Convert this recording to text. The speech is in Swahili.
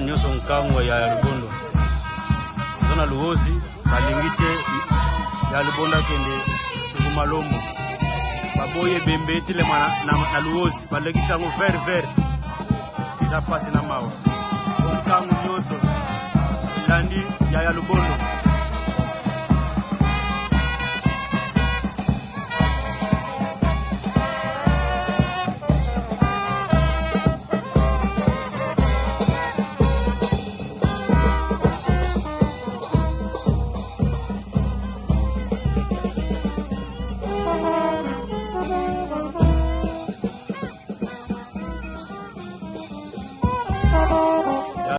nyoso nkango ya Lubondo zona Luozi balingite ya Lubondo kende kumalombo baboye bembe tile na Luozi balekisa ngo ver ita pasi na mawa nkango nyoso landi ya Lubondo